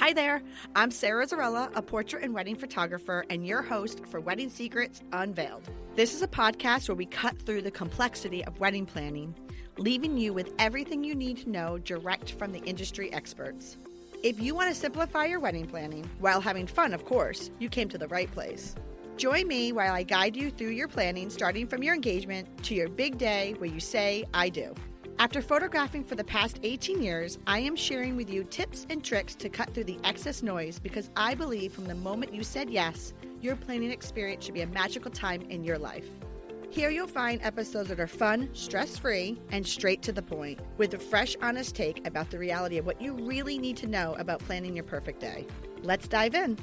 Hi there, I'm Sarah Zarella, a portrait and wedding photographer and your host for Wedding Secrets Unveiled. This is a podcast where we cut through the complexity of wedding planning, leaving you with everything you need to know direct from the industry experts. If you want to simplify your wedding planning, while having fun, of course, you came to the right place. Join me while I guide you through your planning, starting from your engagement to your big day where you say, I do. After photographing for the past 18 years, I am sharing with you tips and tricks to cut through the excess noise because I believe from the moment you said yes, your planning experience should be a magical time in your life. Here you'll find episodes that are fun, stress-free, and straight to the point, with a fresh, honest take about the reality of what you really need to know about planning your perfect day. Let's dive in.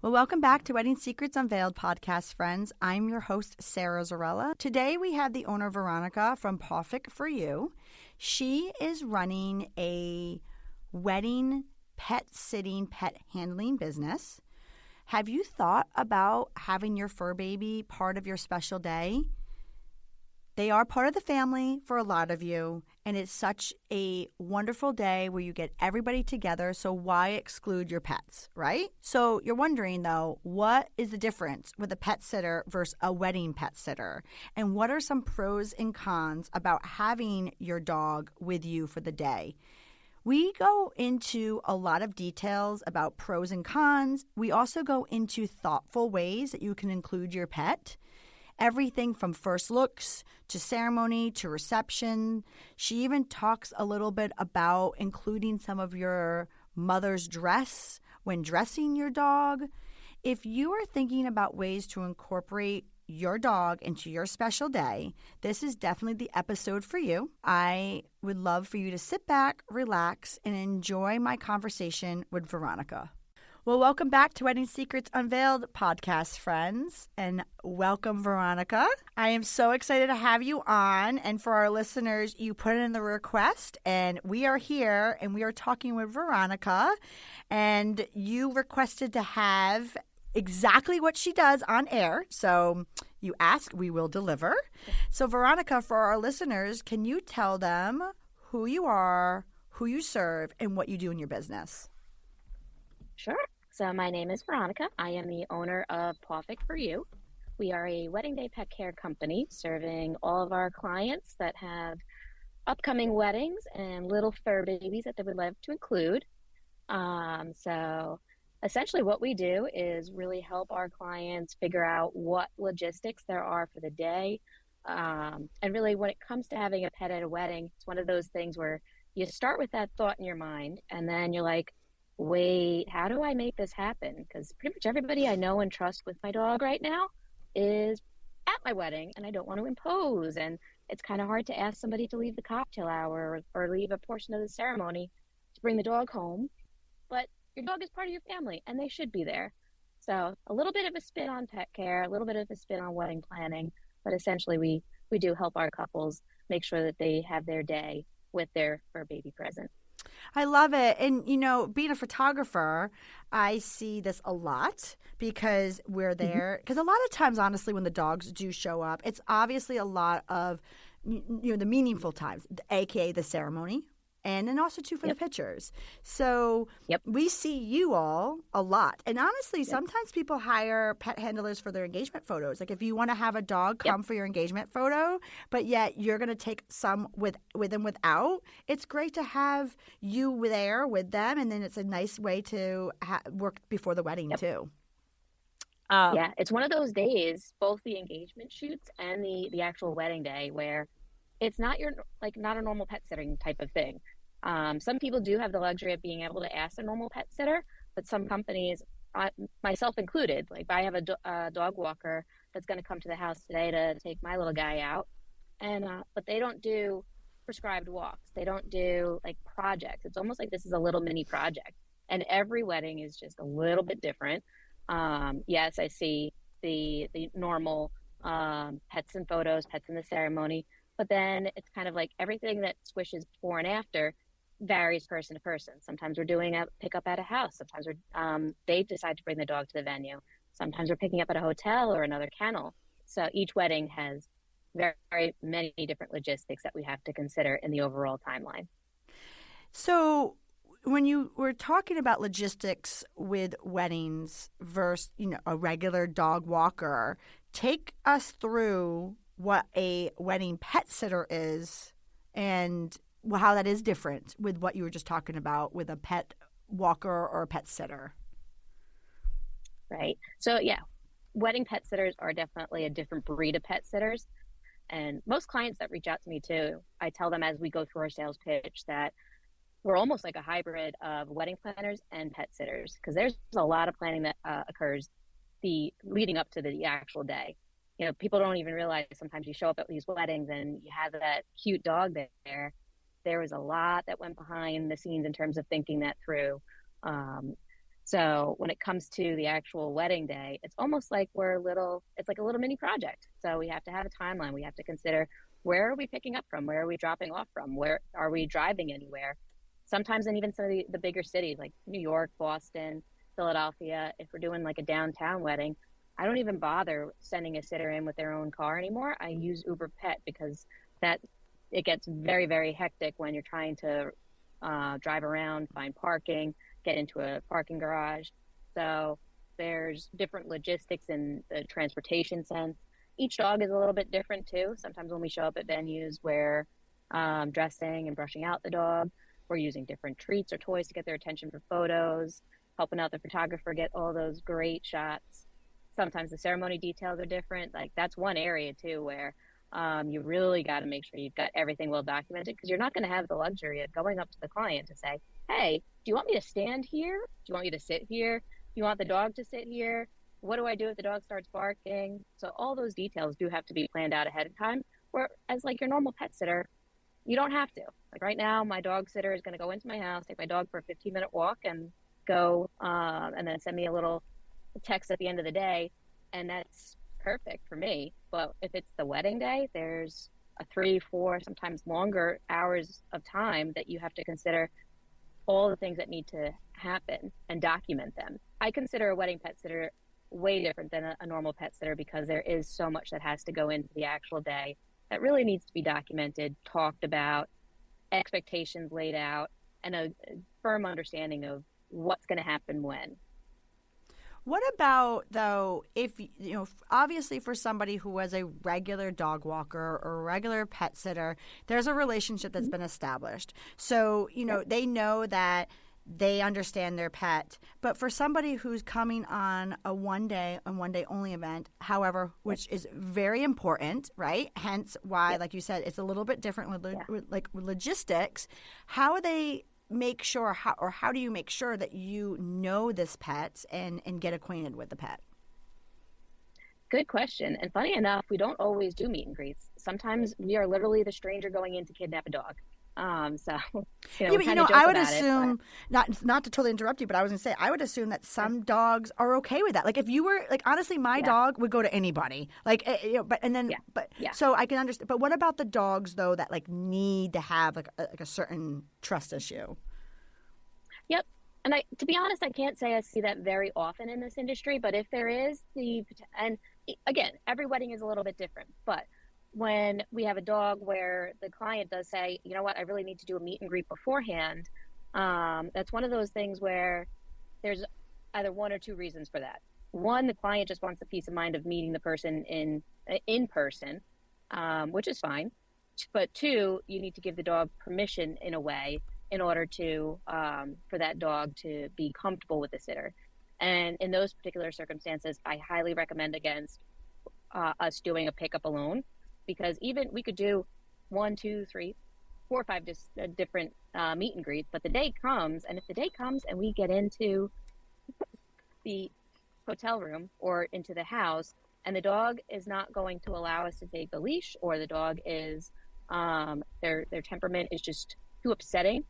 Well, welcome back to Wedding Secrets Unveiled podcast, friends. I'm your host, Sarah Zarella. Today, we have the owner, Veronica, from Pawfect for you. She is running a wedding pet sitting, pet handling business. Have you thought about having your fur baby part of your special day? They are part of the family for a lot of you, and it's such a wonderful day where you get everybody together, so why exclude your pets, right? So you're wondering, though, what is the difference with a pet sitter versus a wedding pet sitter? And what are some pros and cons about having your dog with you for the day? We go into a lot of details about pros and cons. We also go into thoughtful ways that you can include your pet. Everything from first looks to ceremony to reception. She even talks a little bit about including some of your mother's dress when dressing your dog. If you are thinking about ways to incorporate your dog into your special day, this is definitely the episode for you. I would love for you to sit back, relax, and enjoy my conversation with Veronica. Well, welcome back to Wedding Secrets Unveiled podcast, friends, and welcome, Veronica. I am so excited to have you on, and for our listeners, you put in the request, and we are here, and we are talking with Veronica, and you requested to have exactly what she does on air, so you ask, we will deliver. So, Veronica, for our listeners, can you tell them who you are, who you serve, and what you do in your business? Sure. So my name is Veronica. I am the owner of Pawfect for You. We are a wedding day pet care company serving all of our clients that have upcoming weddings and little fur babies that they would love to include. So essentially what we do is really help our clients figure out what logistics there are for the day. And really when it comes to having a pet at a wedding, it's one of those things where you start with that thought in your mind and then you're like, wait, how do I make this happen? Because pretty much everybody I know and trust with my dog right now is at my wedding, and I don't want to impose. And it's kind of hard to ask somebody to leave the cocktail hour or leave a portion of the ceremony to bring the dog home. But your dog is part of your family, and they should be there. So a little bit of a spin on pet care, a little bit of a spin on wedding planning, but essentially we do help our couples make sure that they have their day with their fur baby present. I love it. And, you know, being a photographer, I see this a lot because we're there. Because a lot of times, honestly, when the dogs do show up, it's obviously a lot of, the meaningful times, a.k.a. the ceremony. And then also, too, for the pictures. So we see you all a lot. And honestly, sometimes people hire pet handlers for their engagement photos. Like if you want to have a dog come for your engagement photo, but yet you're going to take some with and without, it's great to have you there with them. And then it's a nice way to work before the wedding, too. It's one of those days, both the engagement shoots and the actual wedding day, where it's not not a normal pet sitting type of thing. Some people do have the luxury of being able to ask a normal pet sitter, but some companies, myself included, like I have a dog walker that's going to come to the house today to take my little guy out, and but they don't do prescribed walks. They don't do like projects. It's almost like this is a little mini project, and every wedding is just a little bit different. Yes, I see the normal pets and photos, pets in the ceremony. But then it's kind of like everything that swishes before and after varies person to person. Sometimes we're doing a pickup at a house. Sometimes they decide to bring the dog to the venue. Sometimes we're picking up at a hotel or another kennel. So each wedding has very, very many different logistics that we have to consider in the overall timeline. So when you were talking about logistics with weddings versus, a regular dog walker, take us through what a wedding pet sitter is and how that is different with what you were just talking about with a pet walker or a pet sitter. Right. So yeah, wedding pet sitters are definitely a different breed of pet sitters. And most clients that reach out to me too, I tell them as we go through our sales pitch that we're almost like a hybrid of wedding planners and pet sitters because there's a lot of planning that occurs the leading up to the actual day. People don't even realize sometimes you show up at these weddings and you have that cute dog there. There was a lot that went behind the scenes in terms of thinking that through. So when it comes to the actual wedding day, it's almost like it's like a little mini project. So we have to have a timeline. We have to consider, where are we picking up from? Where are we dropping off from? Where are we driving anywhere? Sometimes in even some of the bigger cities like New York, Boston, Philadelphia, if we're doing like a downtown wedding, I don't even bother sending a sitter in with their own car anymore. I use Uber Pet because it gets very, very hectic when you're trying to drive around, find parking, get into a parking garage. So there's different logistics in the transportation sense. Each dog is a little bit different too. Sometimes when we show up at venues where dressing and brushing out the dog, we're using different treats or toys to get their attention for photos, helping out the photographer get all those great shots. Sometimes the ceremony details are different. Like that's one area too where you really got to make sure you've got everything well documented because you're not going to have the luxury of going up to the client to say, hey, do you want me to stand here? Do you want me to sit here? Do you want the dog to sit here? What do I do if the dog starts barking? So all those details do have to be planned out ahead of time. Whereas like your normal pet sitter, you don't have to. Like right now, my dog sitter is going to go into my house, take my dog for a 15-minute walk and go and then send me a little text at the end of the day. And that's perfect for me. But if it's the wedding day, there's a 3, 4, sometimes longer hours of time that you have to consider all the things that need to happen and document them. I consider a wedding pet sitter way different than a normal pet sitter because there is so much that has to go into the actual day that really needs to be documented, talked about, expectations laid out, and a firm understanding of what's going to happen when. What about, though, if, obviously for somebody who was a regular dog walker or a regular pet sitter, there's a relationship that's been established. So, they know that they understand their pet. But for somebody who's coming on a one-day only event, however, which is very important, right? Hence why, like you said, it's a little bit different with logistics. How are they make sure how do you make sure that you know this pet and get acquainted with the pet? Good question. And funny enough, we don't always do meet and greets. Sometimes we are literally the stranger going in to kidnap a dog. So I would assume not to totally interrupt you, but I was gonna say I would assume that some dogs are okay with that. Like if you were like honestly, my dog would go to anybody. Like so I can understand. But what about the dogs though that like need to have like a certain trust issue? Yep. And to be honest, I can't say I see that very often in this industry. But if there is and again, every wedding is a little bit different, but when we have a dog where the client does say, you know what, I really need to do a meet and greet beforehand, that's one of those things where there's either one or two reasons for that. One, the client just wants the peace of mind of meeting the person in person, which is fine. But two, you need to give the dog permission in a way in order to for that dog to be comfortable with the sitter. And in those particular circumstances, I highly recommend against us doing a pickup alone. Because even we could do 1, 2, 3, 4, 5 different meet and greets, but the day comes, and if the day comes and we get into the hotel room or into the house, and the dog is not going to allow us to take the leash, or the dog is their temperament is just too upsetting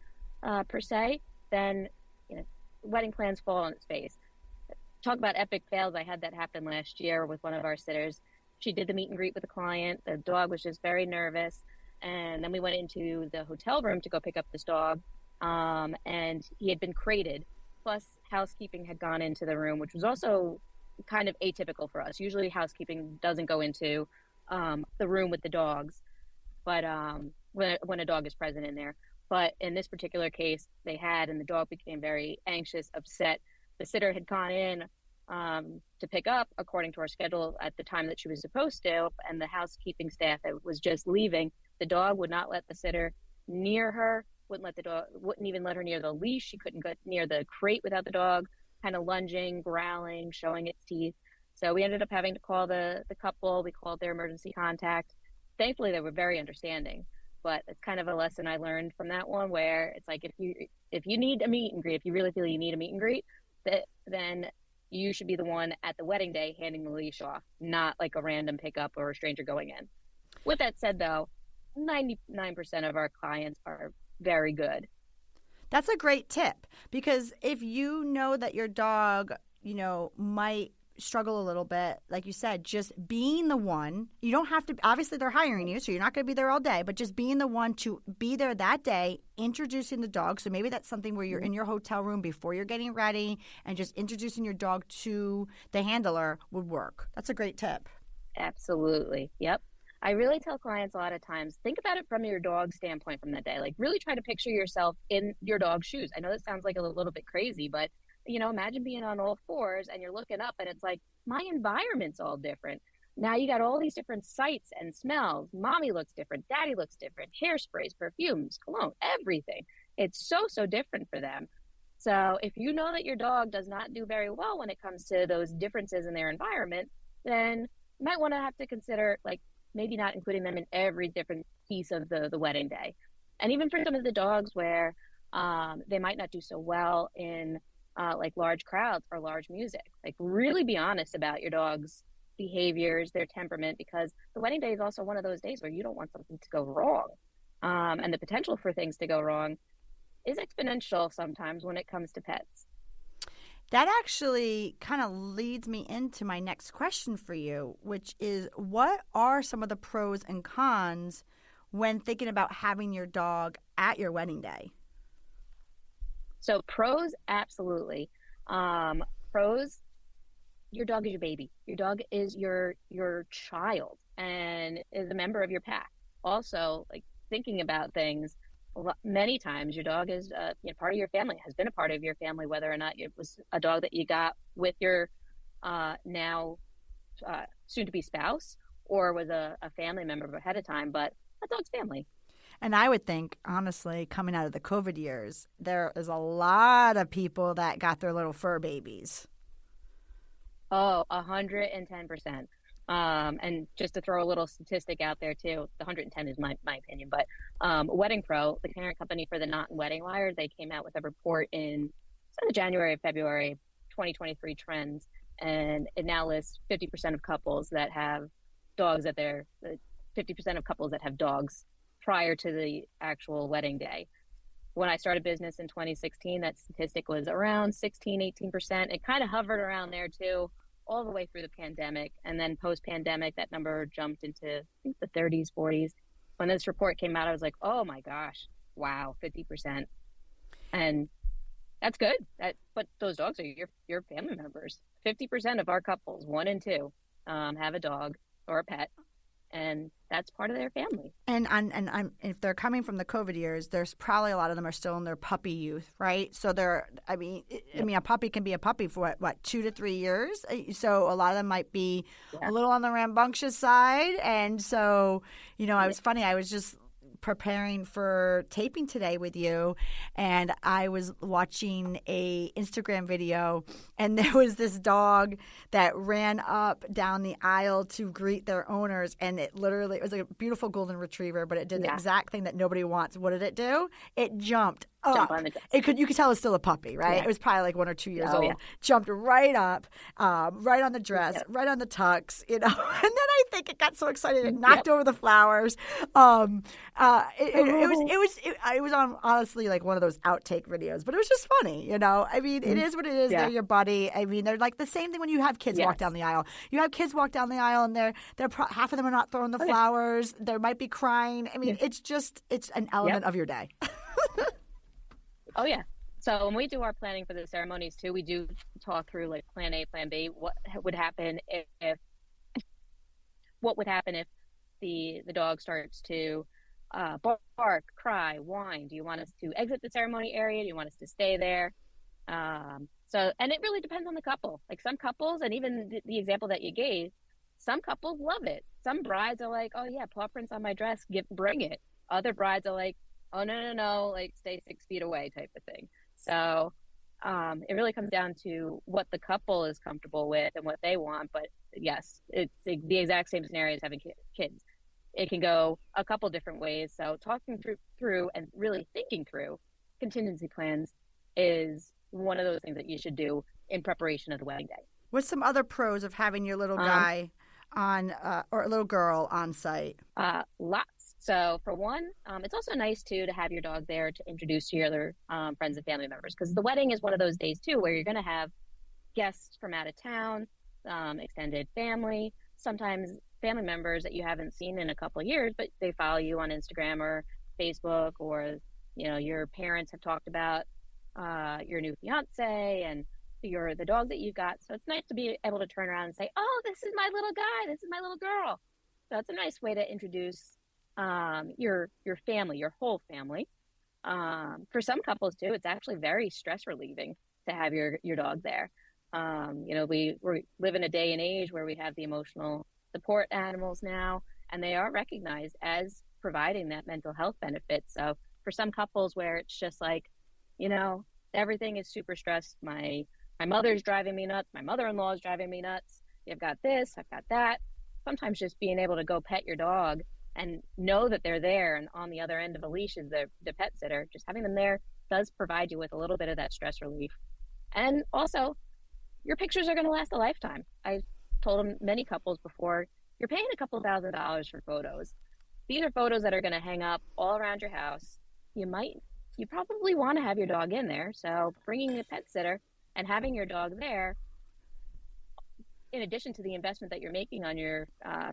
per se, then wedding plans fall on its face. Talk about epic fails. I had that happen last year with one of our sitters. She did the meet and greet with the client. The dog was just very nervous. And then we went into the hotel room to go pick up this dog. And he had been crated. Plus, housekeeping had gone into the room, which was also kind of atypical for us. Usually housekeeping doesn't go into the room with the dogs. But when a dog is present in there. But in this particular case, they had, and the dog became very anxious, upset. The sitter had gone in to pick up according to our schedule at the time that she was supposed to, and the housekeeping staff that was just leaving, the dog would not let the sitter near her, wouldn't even let her near the leash. She couldn't get near the crate without the dog, kind of lunging, growling, showing its teeth. So we ended up having to call the couple. We called their emergency contact. Thankfully, they were very understanding. But it's kind of a lesson I learned from that one, where it's like, if you need a meet and greet, if you really feel you need a meet and greet, then you should be the one at the wedding day handing the leash off, not like a random pickup or a stranger going in. With that said, though, 99% of our clients are very good. That's a great tip, because if you know that your dog, might struggle a little bit, like you said, just being the one, you don't have to, obviously they're hiring you, so you're not going to be there all day, but just being the one to be there that day, introducing the dog. So maybe that's something where you're in your hotel room before you're getting ready and just introducing your dog to the handler would work. That's a great tip. Absolutely. Yep. I really tell clients a lot of times, think about it from your dog's standpoint from that day. Like, really try to picture yourself in your dog's shoes. I know that sounds like a little bit crazy, but imagine being on all fours and you're looking up and it's like, my environment's all different. Now you got all these different sights and smells. Mommy looks different. Daddy looks different. Hairsprays, perfumes, cologne, everything. It's so different for them. So if you know that your dog does not do very well when it comes to those differences in their environment, then you might want to have to consider, like, maybe not including them in every different piece of the wedding day. And even for some of the dogs where they might not do so well in like large crowds or large music, like, really be honest about your dog's behaviors, their temperament, because the wedding day is also one of those days where you don't want something to go wrong. And the potential for things to go wrong is exponential sometimes when it comes to pets. That actually kind of leads me into my next question for you, which is, what are some of the pros and cons when thinking about having your dog at your wedding day? So pros, absolutely. Pros, your dog is your baby. Your dog is your child and is a member of your pack. Also, like, thinking about things, many times your dog is part of your family, has been a part of your family, whether or not it was a dog that you got with your now soon-to-be spouse, or was a family member ahead of time, but a dog's family. And I would think, honestly, coming out of the COVID years, there is a lot of people that got their little fur babies. Oh, 110%. And just to throw a little statistic out there too, the 110 is my opinion, but Wedding Pro, the parent company for the Knot and Wedding Wire, they came out with a report in the January, February 2023 trends, and it now lists 50% of couples that have dogs 50% of couples that have dogs prior to the actual wedding day. When I started business in 2016, that statistic was around 18%. It kind of hovered around there too, all the way through the pandemic. And then post-pandemic, that number jumped into, I think, the 30s, 40s. When this report came out, I was like, oh my gosh, wow, 50%. And that's good. But those dogs are your family members. 50% of our couples, 1 and 2, have a dog or a pet, and that's part of their family. And if they're coming from the COVID years, there's probably a lot of them are still in their puppy youth, right? So a puppy can be a puppy for what 2 to 3 years. So a lot of them might be a little on the rambunctious side. And so, I was just preparing for taping today with you, and I was watching a Instagram video, and there was this dog that ran up down the aisle to greet their owners, and it was like a beautiful golden retriever, but it did the exact thing that nobody wants. What did it do? It jumped up. You could tell it's still a puppy, right? Yeah. It was probably like 1 or 2 years old. Yeah. Jumped right up, right on the dress, right on the tux, And then I think it got so excited it knocked over the flowers. It was on, honestly, like one of those outtake videos, but it was just funny. It is what it is. They're your buddy. They're like the same thing when you have kids walk down the aisle. You have kids walk down the aisle, and half of them are not throwing the flowers. There might be crying. It's an element of your day. Oh, yeah. So when we do our planning for the ceremonies too, we do talk through like plan A, plan B. What would happen if the dog starts to bark, cry, whine? Do you want us to exit the ceremony area? Do you want us to stay there? And it really depends on the couple. Like some couples, and even the example that you gave, some couples love it. Some brides are like, oh yeah, paw prints on my dress, bring it. Other brides are like, oh no, like stay 6 feet away type of thing. So it really comes down to what the couple is comfortable with and what they want. But yes, it's the exact same scenario as having kids. It can go a couple different ways. So talking through and really thinking through contingency plans is one of those things that you should do in preparation of the wedding day. What's some other pros of having your little guy on or a little girl on site? Lots. So for one, it's also nice too to have your dog there to introduce to your other friends and family members, because the wedding is one of those days too where you're going to have guests from out of town, extended family, sometimes family members that you haven't seen in a couple of years, but they follow you on Instagram or Facebook, or your parents have talked about your new fiance and the dog that you got. So it's nice to be able to turn around and say, oh, this is my little guy, this is my little girl. So it's a nice way to introduce your family, your whole family. For some couples too, it's actually very stress relieving to have your dog there. We live in a day and age where we have the emotional support animals now, and they are recognized as providing that mental health benefit. So for some couples where it's just like, everything is super stressed. My mother's driving me nuts. My mother-in-law is driving me nuts. I've got this, I've got that. Sometimes just being able to go pet your dog and know that they're there and on the other end of a leash is the pet sitter, just having them there does provide you with a little bit of that stress relief. And also, your pictures are going to last a lifetime. I've told many couples before, you're paying a couple $1,000s for photos. These are photos that are going to hang up all around your house. You probably want to have your dog in there. So bringing a pet sitter and having your dog there, in addition to the investment that you're making on your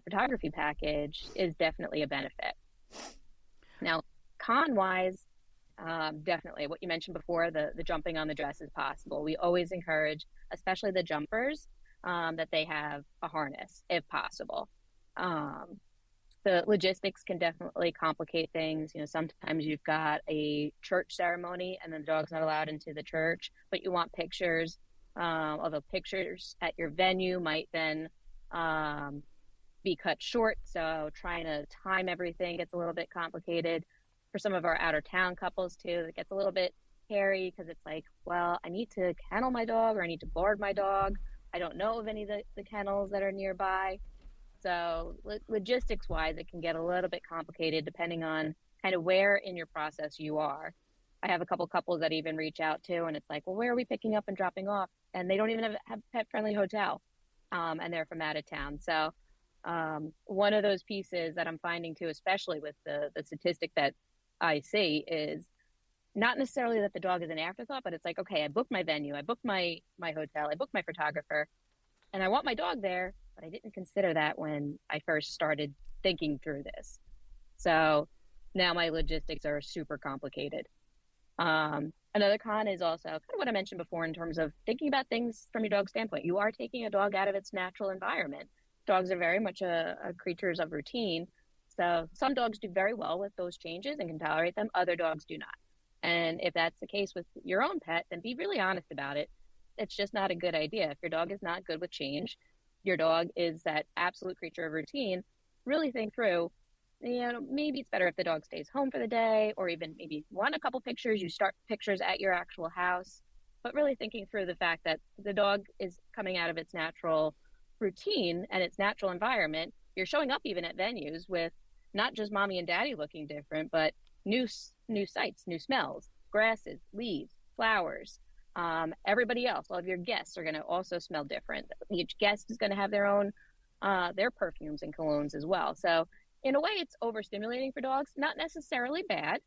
photography package, is definitely a benefit. Now, con-wise, definitely what you mentioned before, the jumping on the dress is possible. We always encourage, especially the jumpers, that they have a harness if possible. The logistics can definitely complicate things. Sometimes you've got a church ceremony and then the dog's not allowed into the church, but you want pictures. Although pictures at your venue might then be cut short. So trying to time everything gets a little bit complicated. For some of our outer town couples too, it gets a little bit hairy because it's like, well, I need to kennel my dog or I need to board my dog. I don't know of any of the kennels that are nearby. So logistics wise, it can get a little bit complicated depending on kind of where in your process you are. I have a couple couples that even reach out to, and it's like, well, where are we picking up and dropping off? And they don't even have pet friendly hotel. And they're from out of town. So one of those pieces that I'm finding too, especially with the statistic that I see, is not necessarily that the dog is an afterthought, but it's like, okay, I booked my venue, I booked my hotel, I booked my photographer, and I want my dog there, but I didn't consider that when I first started thinking through this. So now my logistics are super complicated. Another con is also kind of what I mentioned before in terms of thinking about things from your dog's standpoint. You are taking a dog out of its natural environment. Dogs are very much a creatures of routine. So some dogs do very well with those changes and can tolerate them. Other dogs do not. And if that's the case with your own pet, then be really honest about it. It's just not a good idea. If your dog is not good with change, your dog is that absolute creature of routine, really think through, maybe it's better if the dog stays home for the day, or even maybe want a couple pictures, you start pictures at your actual house, but really thinking through the fact that the dog is coming out of its natural routine and its natural environment. You're showing up even at venues with not just mommy and daddy looking different, but new sights, new smells, grasses, leaves, flowers. Everybody else, all of your guests are going to also smell different. Each guest is going to have their own, their perfumes and colognes as well. So in a way, it's overstimulating for dogs, not necessarily bad.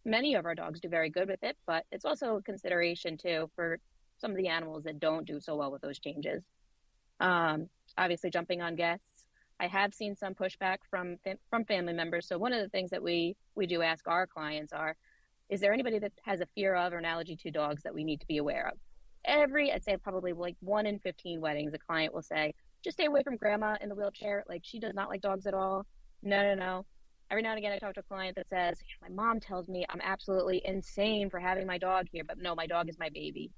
Many of our dogs do very good with it, but it's also a consideration too for some of the animals that don't do so well with those changes. Obviously, jumping on guests. I have seen some pushback from family members. So one of the things that we do ask our clients is there anybody that has a fear of or an allergy to dogs that we need to be aware of? I'd say probably like 1 in 15 weddings, a client will say, just stay away from grandma in the wheelchair. Like, she does not like dogs at all. No. every now and again I talk to a client that says, my mom tells me I'm absolutely insane for having my dog here, but no, my dog is my baby.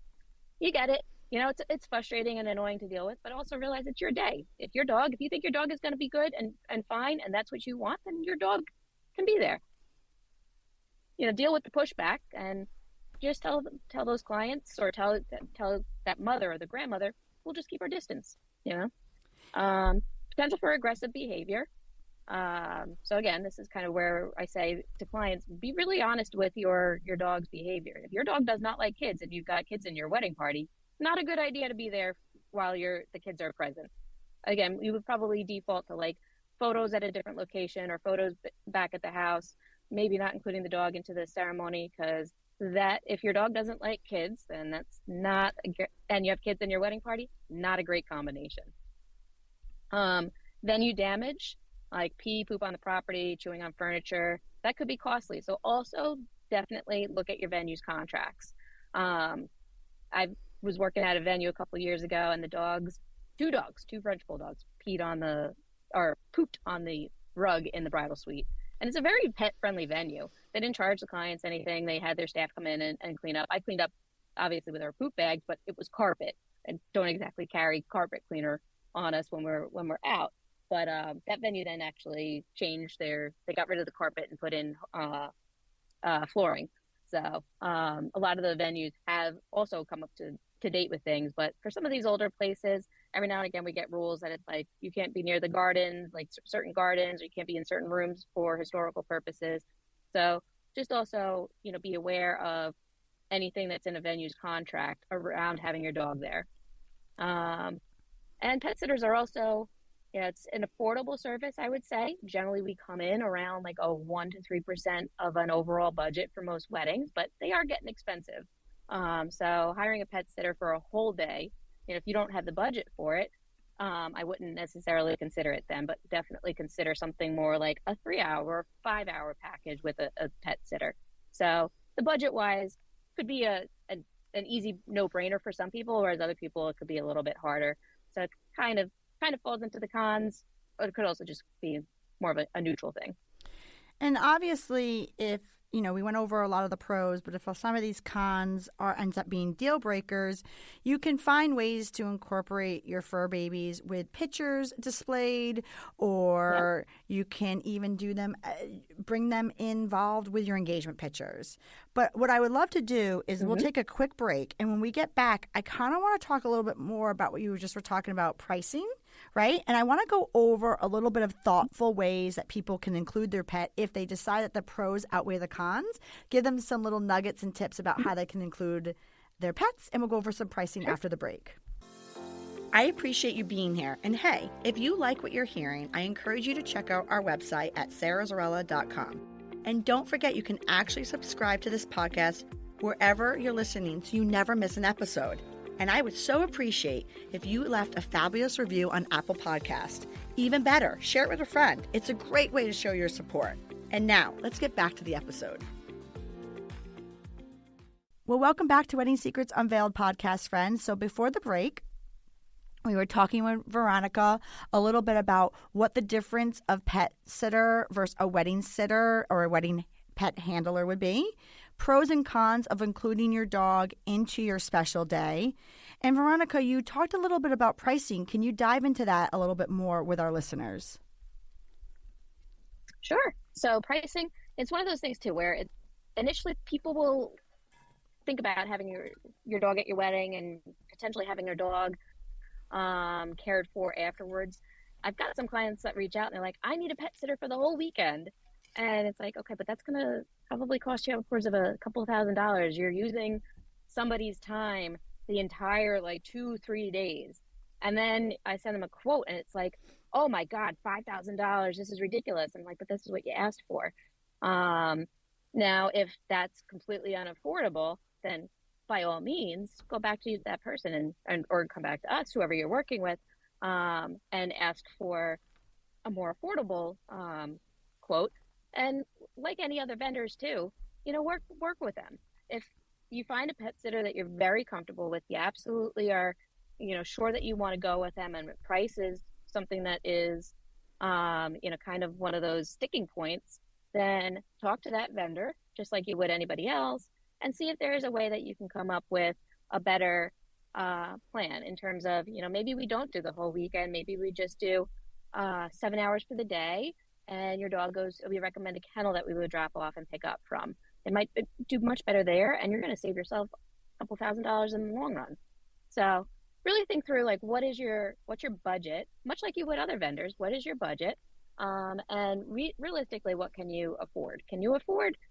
You get it. It's frustrating and annoying to deal with, but also realize it's your day. If you think your dog is going to be good and fine, and that's what you want, then your dog can be there. Deal with the pushback and just tell those clients, or tell that mother or the grandmother, we'll just keep our distance. Potential for aggressive behavior. So again, this is kind of where I say to clients, be really honest with your dog's behavior. If your dog does not like kids and you've got kids in your wedding party, not a good idea to be there while the kids are present. Again, we would probably default to like photos at a different location or photos back at the house, maybe not including the dog into the ceremony, because that if your dog doesn't like kids, then that's not, and you have kids in your wedding party, not a great combination. Venue damage, like pee, poop on the property, chewing on furniture, that could be costly. So also definitely look at your venue's contracts. I was working at a venue a couple of years ago, and two French bulldogs, pooped on the rug in the bridal suite. And it's a very pet-friendly venue. They didn't charge the clients anything. They had their staff come in and clean up. I cleaned up, obviously, with our poop bags, but it was carpet, and don't exactly carry carpet cleaner on us when we're out. But that venue then actually changed they got rid of the carpet and put in flooring. So a lot of the venues have also come up to date with things. But for some of these older places, every now and again we get rules that it's like you can't be near the gardens, like certain gardens, or you can't be in certain rooms for historical purposes. So just also, be aware of anything that's in a venue's contract around having your dog there. And pet sitters are also, it's an affordable service, I would say. Generally, we come in around like 1 to 3% of an overall budget for most weddings, but they are getting expensive. So hiring a pet sitter for a whole day, if you don't have the budget for it, I wouldn't necessarily consider it then, but definitely consider something more like a 3-hour or 5-hour package with a pet sitter. So the budget-wise could be an easy no-brainer for some people, whereas other people it could be a little bit harder. So it kind of falls into the cons, but it could also just be more of a neutral thing. And obviously, if we went over a lot of the pros, but if some of these cons ends up being deal breakers, you can find ways to incorporate your fur babies with pictures displayed, or you can even bring them involved with your engagement pictures. But what I would love to do is we'll take a quick break, and when we get back, I kind of want to talk a little bit more about what you were talking about, pricing. Right? And I want to go over a little bit of thoughtful ways that people can include their pet if they decide that the pros outweigh the cons. Give them some little nuggets and tips about how they can include their pets, and we'll go over some pricing after the break. I appreciate you being here. And hey, if you like what you're hearing, I encourage you to check out our website at sarahzarella.com. And don't forget, you can actually subscribe to this podcast wherever you're listening so you never miss an episode. And I would so appreciate if you left a fabulous review on Apple Podcast. Even better, share it with a friend. It's a great way to show your support. And now, let's get back to the episode. Well, welcome back to Wedding Secrets Unveiled podcast, friends. So before the break, we were talking with Veronica a little bit about what the difference of pet sitter versus a wedding sitter or a wedding pet handler would be. Pros and cons of including your dog into your special day. And Veronica, you talked a little bit about pricing. Can you dive into that a little bit more with our listeners? Sure. So pricing, it's one of those things too, where initially people will think about having your dog at your wedding and potentially having their dog cared for afterwards. I've got some clients that reach out and they're like, I need a pet sitter for the whole weekend. And it's like, okay, but that's going to probably cost you upwards of a couple of $1,000s. You're using somebody's time the entire 2-3 days. And then I send them a quote and it's like, oh my God, $5,000. This is ridiculous. I'm like, but this is what you asked for. Now, if that's completely unaffordable, then by all means, go back to that person or come back to us, whoever you're working with, and ask for a more affordable quote. And like any other vendors too, work with them. If you find a pet sitter that you're very comfortable with, you absolutely are, sure that you want to go with them, and price is something that is kind of one of those sticking points, then talk to that vendor just like you would anybody else and see if there is a way that you can come up with a better plan in terms of, maybe we don't do the whole weekend. Maybe we just do 7 hours for the day and your dog goes, we recommend a kennel that we would drop off and pick up from. It might do much better there and you're going to save yourself a couple $1,000s in the long run. So really think through like what's your budget, much like you would other vendors. What is your budget? And realistically, what can you afford?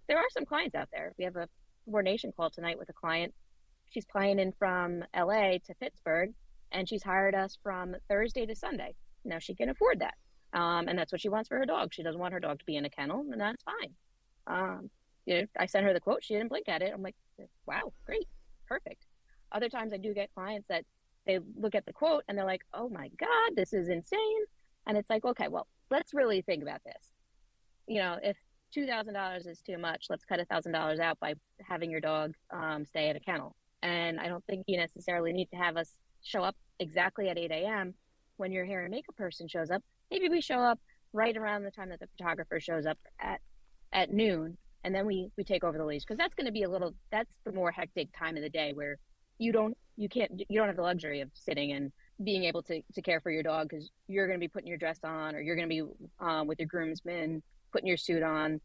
There are some clients out there. We have a coordination call tonight with a client. She's flying in from LA to Pittsburgh and she's hired us from Thursday to Sunday. Now she can afford that. And that's what she wants for her dog. She doesn't want her dog to be in a kennel, and that's fine. I sent her the quote. She didn't blink at it. I'm like, wow, great, perfect. Other times I do get clients that they look at the quote and they're like, oh my God, this is insane. And it's like, okay, well, let's really think about this. If $2,000 is too much, let's cut $1,000 out by having your dog stay at a kennel. And I don't think you necessarily need to have us show up exactly at 8 a.m. when your hair and makeup person shows up. Maybe we show up right around the time that the photographer shows up at noon, and then we take over the leash, because that's going to be that's the more hectic time of the day where you don't have the luxury of sitting and being able to care for your dog, because you're going to be putting your dress on, or you're going to be with your groomsmen putting your suit on.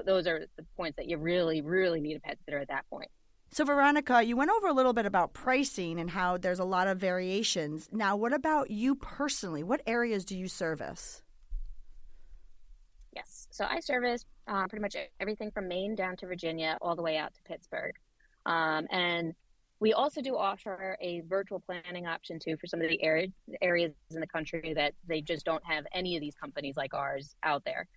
Those are the points that you really, really need a pet sitter at that point. So, Veronica, you went over a little bit about pricing and how there's a lot of variations. Now, what about you personally? What areas do you service? Yes. So I service pretty much everything from Maine down to Virginia, all the way out to Pittsburgh. And we also do offer a virtual planning option, too, for some of the areas in the country that they just don't have any of these companies like ours out there.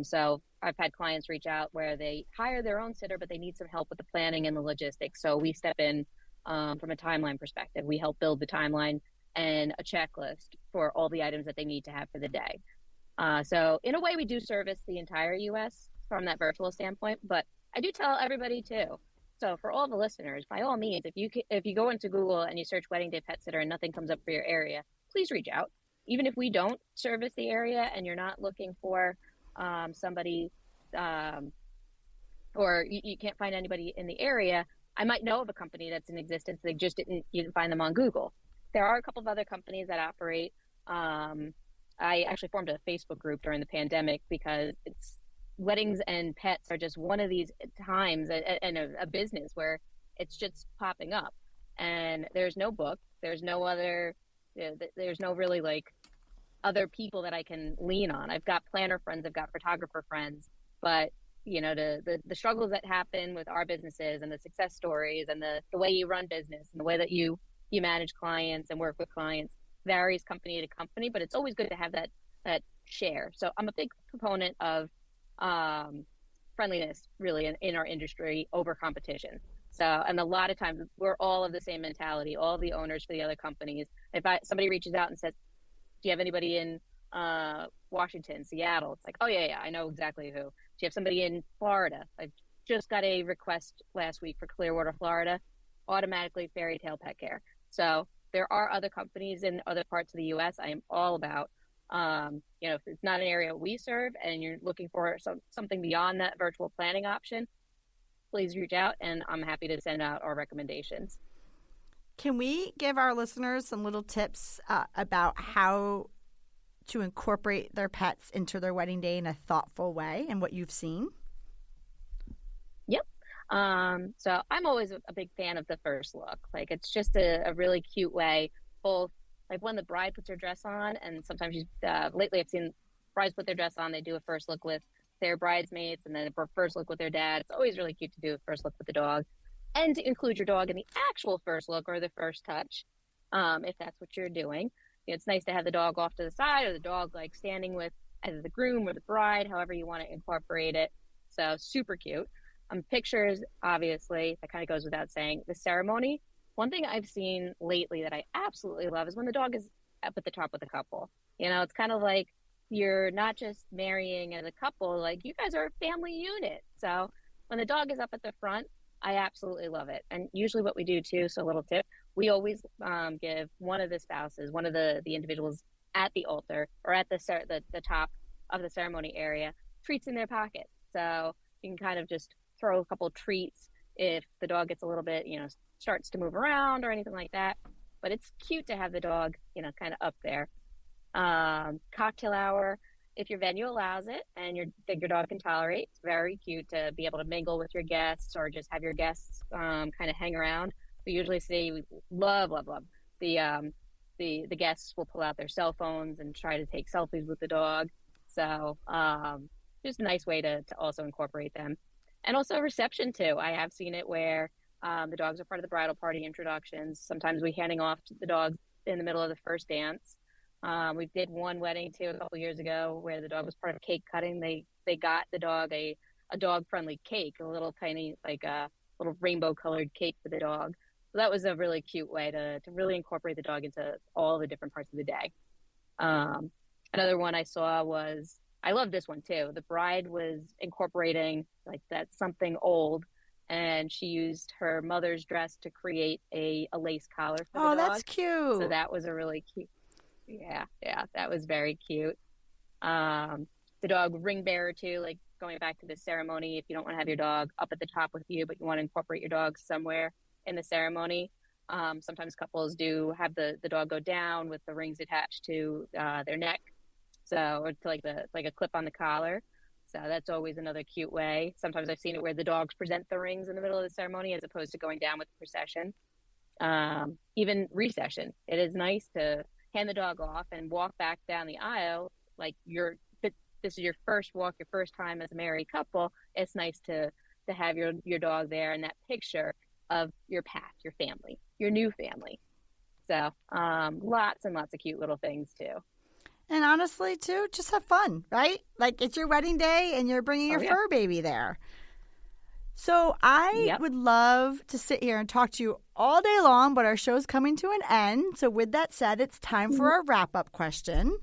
So I've had clients reach out where they hire their own sitter, but they need some help with the planning and the logistics. So we step in from a timeline perspective. We help build the timeline and a checklist for all the items that they need to have for the day. So in a way, we do service the entire U.S. from that virtual standpoint, but I do tell everybody too. So for all the listeners, by all means, if you go into Google and you search Wedding Day Pet Sitter and nothing comes up for your area, please reach out. Even if we don't service the area and you're not looking for somebody or you can't find anybody in the area, I might know of a company that's in existence. You didn't find them on Google. There are a couple of other companies that operate. I actually formed a Facebook group during the pandemic because weddings and pets are just one of these times in a business where it's just popping up, and there's no book, there's no other, there's no really like other people that I can lean on. I've got planner friends, I've got photographer friends, but the struggles that happen with our businesses and the success stories and the way you run business and the way that you manage clients and work with clients varies company to company, but it's always good to have that share. So I'm a big proponent of friendliness really in our industry over competition. So, and a lot of times we're all of the same mentality, all the owners for the other companies. If somebody reaches out and says, do you have anybody in Washington, Seattle? It's like, oh yeah, I know exactly who. Do you have somebody in Florida? I just got a request last week for Clearwater, Florida, automatically Fairy Tale Pet Care. So there are other companies in other parts of the U.S. I am all about. If it's not an area we serve and you're looking for something beyond that virtual planning option, please reach out and I'm happy to send out our recommendations. Can we give our listeners some little tips about how to incorporate their pets into their wedding day in a thoughtful way and what you've seen? Yep. So I'm always a big fan of the first look. Like, it's just a really cute way, both like when the bride puts her dress on, and sometimes lately I've seen brides put their dress on, they do a first look with their bridesmaids and then a first look with their dad. It's always really cute to do a first look with the dog and to include your dog in the actual first look or the first touch, if that's what you're doing. It's nice to have the dog off to the side or the dog like standing with either the groom or the bride, however you want to incorporate it. So super cute. Pictures, obviously, that kind of goes without saying. The ceremony, one thing I've seen lately that I absolutely love is when the dog is up at the top with the couple. It's kind of like you're not just marrying as a couple, like you guys are a family unit. So when the dog is up at the front, I absolutely love it. And usually what we do too, so a little tip, we always give one of the spouses, one of the individuals at the altar or at the top of the ceremony area, treats in their pocket. So you can kind of just throw a couple treats if the dog gets a little bit, starts to move around or anything like that. But it's cute to have the dog, kind of up there. Cocktail hour, if your venue allows it and you think your dog can tolerate, it's very cute to be able to mingle with your guests or just have your guests kind of hang around. We usually see we love the guests will pull out their cell phones and try to take selfies with the dog. So just a nice way to also incorporate them. And also reception too. I have seen it where the dogs are part of the bridal party introductions. Sometimes we handing off the dogs in the middle of the first dance. We did one wedding too a couple years ago where the dog was part of cake cutting. They got the dog a dog friendly cake, a little tiny like a little rainbow colored cake for the dog. So that was a really cute way to really incorporate the dog into all the different parts of the day. Another one I saw was, I love this one too. The bride was incorporating like that something old, and she used her mother's dress to create a lace collar for the dog. Oh, that's cute. So that was a really cute. Yeah, that was very cute. The dog ring bearer too, like going back to the ceremony, if you don't want to have your dog up at the top with you, but you want to incorporate your dog somewhere in the ceremony. Sometimes couples do have the dog go down with the rings attached to their neck. So, or to like a clip on the collar. So that's always another cute way. Sometimes I've seen it where the dogs present the rings in the middle of the ceremony as opposed to going down with the procession. Even recession. It is nice to hand the dog off and walk back down the aisle like this is your first walk, your first time as a married couple. It's nice to have your dog there and that picture of your path, your family, your new family. So lots and lots of cute little things too. And honestly, too, just have fun, right? Like it's your wedding day and you're bringing your fur baby there. So I would love to sit here and talk to you all day long, but our show's coming to an end. So with that said, it's time for our wrap-up question.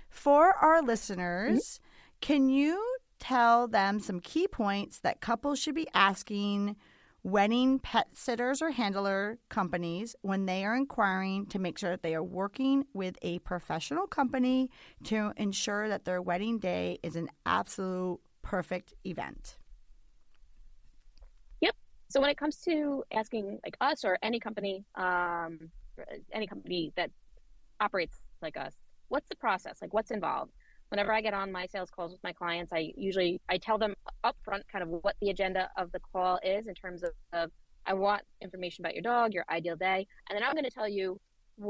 For our listeners, can you tell them some key points that couples should be asking wedding pet sitters or handler companies when they are inquiring to make sure that they are working with a professional company to ensure that their wedding day is an absolute perfect event? Yep. So when it comes to asking like us or any company that operates like us, what's the process? Like what's involved? Whenever I get on my sales calls with my clients, I tell them upfront kind of what the agenda of the call is in terms of I want information about your dog, your ideal day, and then I'm going to tell you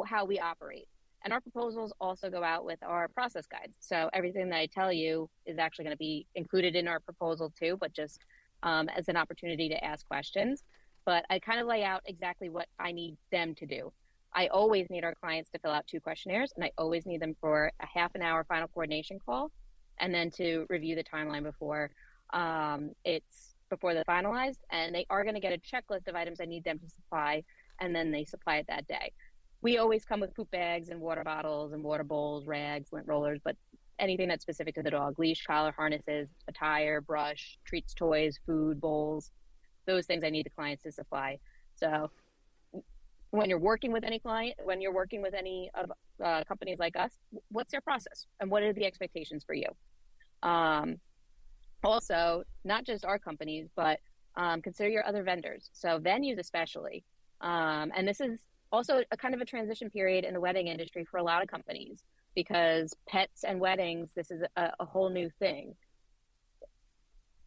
how we operate. And our proposals also go out with our process guides. So everything that I tell you is actually going to be included in our proposal too, but just as an opportunity to ask questions. But I kind of lay out exactly what I need them to do. I always need our clients to fill out 2 questionnaires, and I always need them for a half an hour final coordination call, and then to review the timeline before they're finalized. And they are going to get a checklist of items I need them to supply, and then they supply it that day. We always come with poop bags and water bottles and water bowls, rags, lint rollers, but anything that's specific to the dog: leash, collar, harnesses, attire, brush, treats, toys, food, bowls. Those things I need the clients to supply. So when you're working with any of companies like us, what's their process and what are the expectations for you? Also, not just our companies, but consider your other vendors. So venues especially. And this is also a kind of a transition period in the wedding industry for a lot of companies because pets and weddings, this is a whole new thing.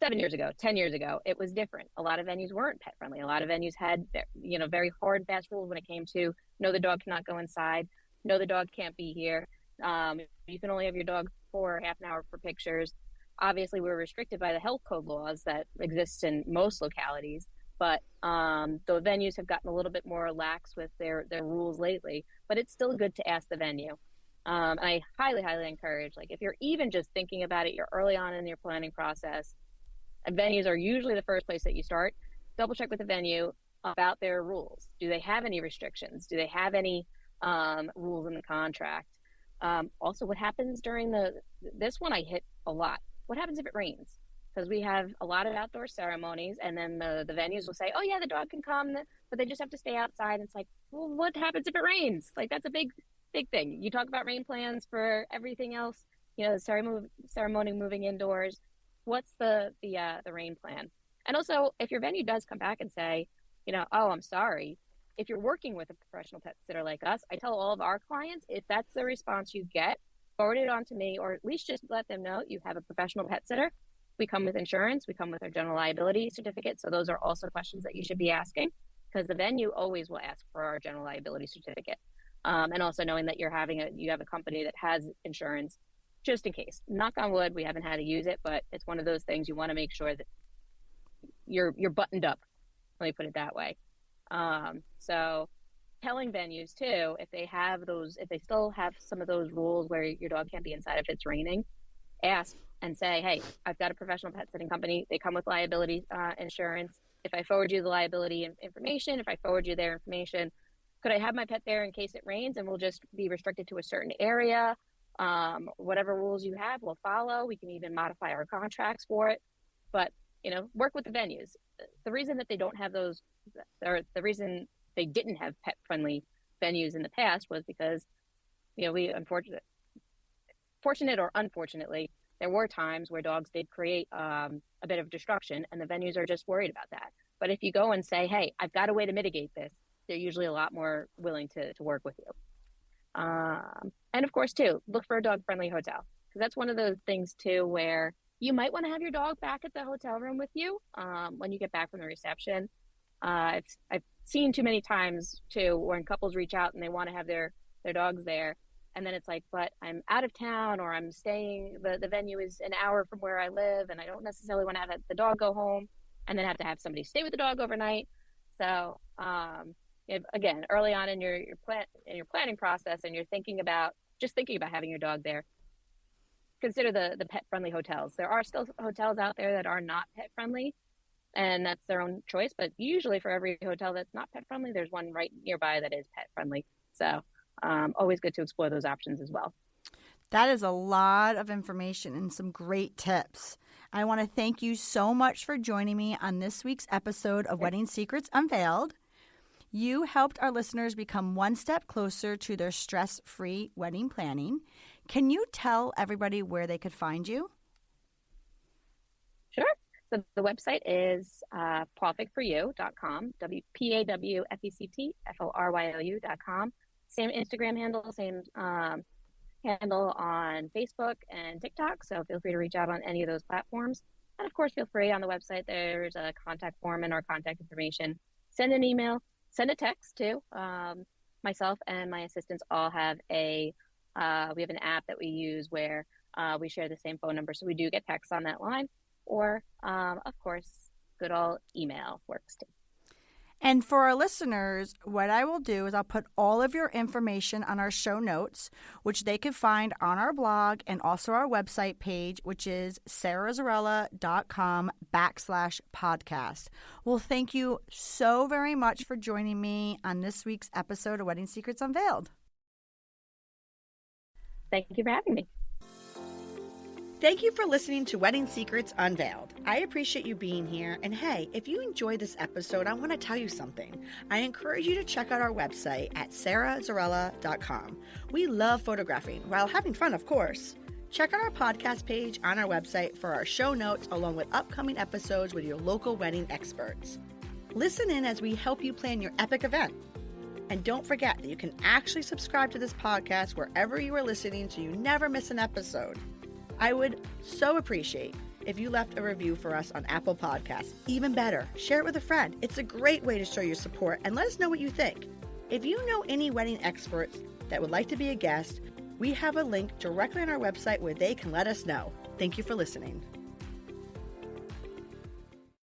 7 years ago, 10 years ago, it was different. A lot of venues weren't pet friendly. A lot of venues had, very hard, fast rules when it came to no, the dog cannot go inside. No, the dog can't be here. You can only have your dog for half an hour for pictures. Obviously, we're restricted by the health code laws that exist in most localities, but the venues have gotten a little bit more lax with their rules lately, but it's still good to ask the venue. I highly, highly encourage, like if you're even just thinking about it, you're early on in your planning process, and venues are usually the first place that you start. Double check with the venue about their rules. Do they have any restrictions? Do they have any rules in the contract? Also, what happens during this one I hit a lot. What happens if it rains? Because we have a lot of outdoor ceremonies, and then the venues will say, oh yeah, the dog can come, but they just have to stay outside. And it's like, well, what happens if it rains? Like that's a big big thing. You talk about rain plans for everything else, the ceremony moving indoors. What's the rain plan? And also, if your venue does come back and say, oh, I'm sorry, if you're working with a professional pet sitter like us, I tell all of our clients, if that's the response you get, forward it on to me, or at least just let them know you have a professional pet sitter. We come with insurance. We come with our general liability certificate. So those are also questions that you should be asking, because the venue always will ask for our general liability certificate. And also knowing that you have a company that has insurance, just in case. Knock on wood, we haven't had to use it, but it's one of those things you want to make sure that you're buttoned up. Let me put it that way. So telling venues too, if they still have some of those rules where your dog can't be inside if it's raining, ask and say, hey, I've got a professional pet sitting company. They come with liability insurance. If I forward you the liability information, if I forward you their information, could I have my pet there in case it rains and we'll just be restricted to a certain area? Whatever rules you have, we'll follow. We can even modify our contracts for it. But, work with the venues. The reason that they don't have those, or the reason they didn't have pet-friendly venues in the past was because, we fortunate or unfortunately, there were times where dogs did create a bit of destruction, and the venues are just worried about that. But if you go and say, hey, I've got a way to mitigate this, they're usually a lot more willing to work with you. And of course, too, look for a dog-friendly hotel, because that's one of those things, too, where you might want to have your dog back at the hotel room with you when you get back from the reception. I've seen too many times, too, when couples reach out and they want to have their dogs there. And then it's like, but I'm out of town, or I'm staying, the venue is an hour from where I live, and I don't necessarily want to have the dog go home and then have to have somebody stay with the dog overnight. So, again, early on in your planning process, and you're thinking about having your dog there, consider the pet-friendly hotels. There are still hotels out there that are not pet-friendly, and that's their own choice. But usually for every hotel that's not pet-friendly, there's one right nearby that is pet-friendly. So always good to explore those options as well. That is a lot of information and some great tips. I want to thank you so much for joining me on this week's episode of Wedding Secrets Unveiled. You helped our listeners become one step closer to their stress-free wedding planning. Can you tell everybody where they could find you? Sure. So the website is pawfectforyou.com, PAWFECTFORYOU.com. Same Instagram handle, same handle on Facebook and TikTok. So feel free to reach out on any of those platforms. And of course, feel free on the website. There's a contact form and our contact information. Send an email, send a text too. Myself and my assistants all have we have an app that we use where we share the same phone number. So we do get texts on that line. Or, of course, good old email works too. And for our listeners, what I will do is I'll put all of your information on our show notes, which they can find on our blog and also our website page, which is sarahzarella.com/podcast. Well, thank you so very much for joining me on this week's episode of Wedding Secrets Unveiled. Thank you for having me. Thank you for listening to Wedding Secrets Unveiled. I appreciate you being here. And hey, if you enjoyed this episode, I want to tell you something. I encourage you to check out our website at sarahzarella.com. We love photographing while having fun, of course. Check out our podcast page on our website for our show notes along with upcoming episodes with your local wedding experts. Listen in as we help you plan your epic event. And don't forget that you can actually subscribe to this podcast wherever you are listening so you never miss an episode. I would so appreciate if you left a review for us on Apple Podcasts. Even better, share it with a friend. It's a great way to show your support and let us know what you think. If you know any wedding experts that would like to be a guest, we have a link directly on our website where they can let us know. Thank you for listening.